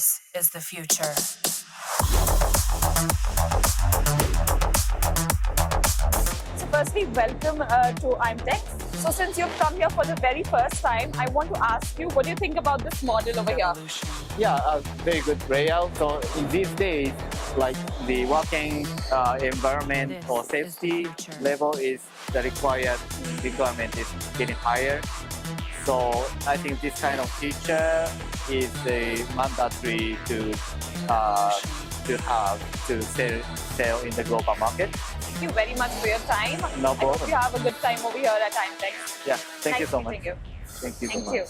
This is the future. So firstly, welcome to IMTEX. So since you've come here for the very first time, I want to ask you, what do you think about this model over here? Yeah, a very good layout. So in these days, like the working environment or safety level is the requirement is getting higher. So I think this kind of feature is mandatory to have to sell in the global market. Thank you very much for your time. No I hope problem. you have a good time over here at IMTEX. Yeah, thank you so much. Thank you. Thank you so Thank much. you.